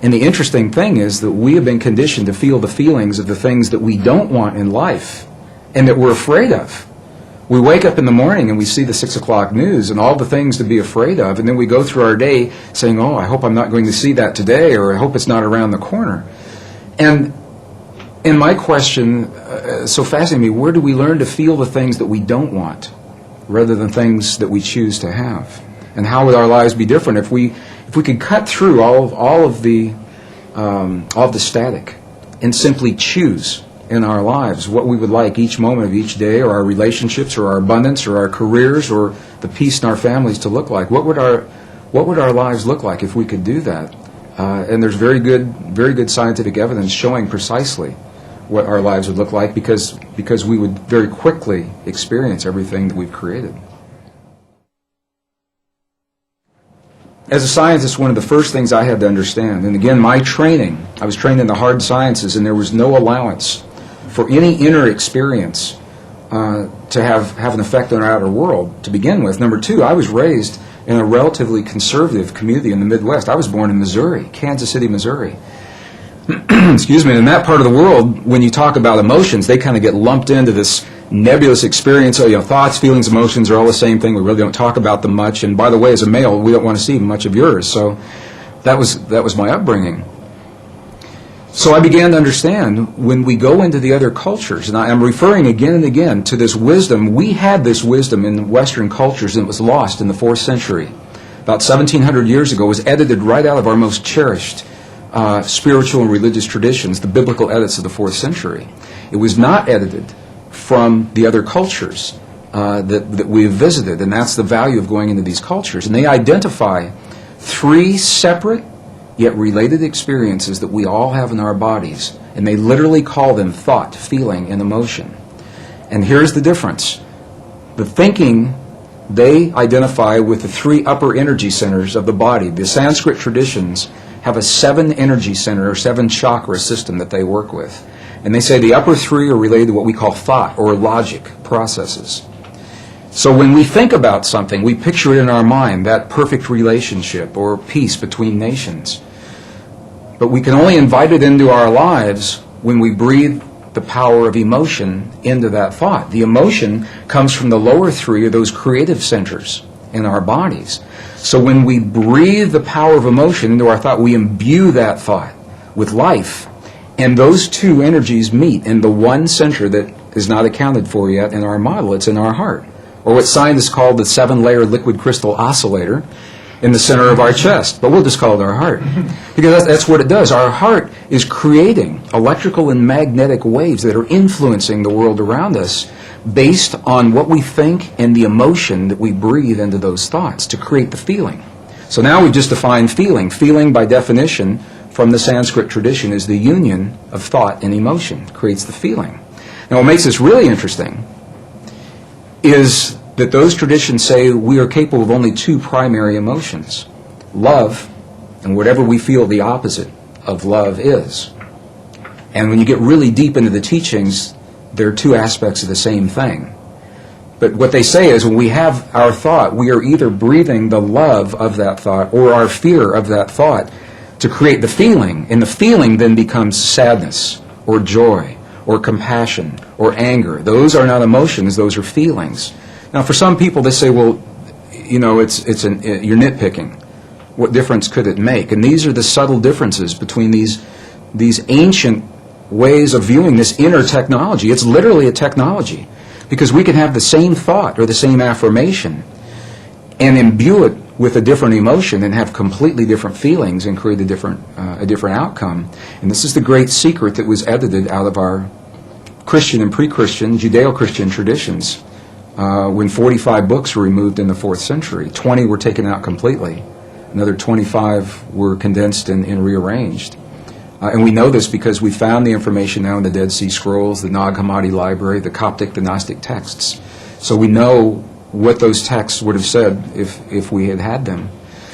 And the interesting thing is that we have been conditioned to feel the feelings of the things that we don't want in life and that we're afraid of. We wake up in the morning and we see the 6 o'clock news and all the things to be afraid of, and then we go through our day saying, oh, I hope I'm not going to see that today, or I hope it's not around the corner. And my question, so fascinating me, where do we learn to feel the things that we don't want rather than things that we choose to have? And how would our lives be different if we could cut through all of the static and simply choose in our lives what we would like each moment of each day, or our relationships, or our abundance, or our careers, or the peace in our families to look like? What would our lives look like if we could do that? And there's very good scientific evidence showing precisely what our lives would look like, because we would very quickly experience everything that we've created. As a scientist, one of the first things I had to understand, and again, my training, I was trained in the hard sciences, and there was no allowance for any inner experience to have an effect on our outer world to begin with. Number two, I was raised in a relatively conservative community in the Midwest. I was born in Missouri, Kansas City, Missouri. Excuse me. In that part of the world, when you talk about emotions, they kind of get lumped into this nebulous experience. So, thoughts, feelings, emotions are all the same thing. We really don't talk about them much. And by the way, as a male, we don't want to see much of yours. So that was my upbringing. So I began to understand when we go into the other cultures, and I'm referring again and again to this wisdom. We had this wisdom in Western cultures, and it was lost in the 4th century. About 1,700 years ago, it was edited right out of our most cherished spiritual and religious traditions, the biblical edits of the 4th century. It was not edited from the other cultures that we have visited, and that's the value of going into these cultures. And they identify 3 separate yet related experiences that we all have in our bodies, and they literally call them thought, feeling, and emotion. And here's the difference. The thinking they identify with the 3 upper energy centers of the body. The Sanskrit traditions have a 7 energy center or 7 chakra system that they work with. And they say the upper 3 are related to what we call thought or logic processes. So when we think about something, we picture it in our mind, that perfect relationship or peace between nations. But we can only invite it into our lives when we breathe the power of emotion into that thought. The emotion comes from the lower 3 of those creative centers in our bodies. So when we breathe the power of emotion into our thought, we imbue that thought with life. And those 2 energies meet in the one center that is not accounted for yet in our model. It's in our heart, or what scientists call the 7-layer liquid crystal oscillator in the center of our chest. But we'll just call it our heart, because that's what it does. Our heart is creating electrical and magnetic waves that are influencing the world around us based on what we think and the emotion that we breathe into those thoughts to create the feeling. So now we've just defined feeling. Feeling, by definition, from the Sanskrit tradition, is the union of thought and emotion, creates the feeling. Now what makes this really interesting is that those traditions say we are capable of only 2 primary emotions, love and whatever we feel the opposite of love is. And when you get really deep into the teachings, there are 2 aspects of the same thing. But what they say is when we have our thought, we are either breathing the love of that thought or our fear of that thought to create the feeling, and the feeling then becomes sadness or joy or compassion or anger. Those are not emotions, those are feelings. Now for some people they say, well, you're nitpicking. What difference could it make? And these are the subtle differences between these ancient ways of viewing this inner technology. It's literally a technology, because we can have the same thought or the same affirmation and imbue it with a different emotion and have completely different feelings and create a different outcome. And this is the great secret that was edited out of our Christian and pre-Christian, Judeo-Christian traditions when 45 books were removed in the 4th century. 20 were taken out completely. Another 25 were condensed and rearranged. And we know this because we found the information now in the Dead Sea Scrolls, the Nag Hammadi Library, the Coptic, the Gnostic texts. So we know what those texts would have said if we had had them.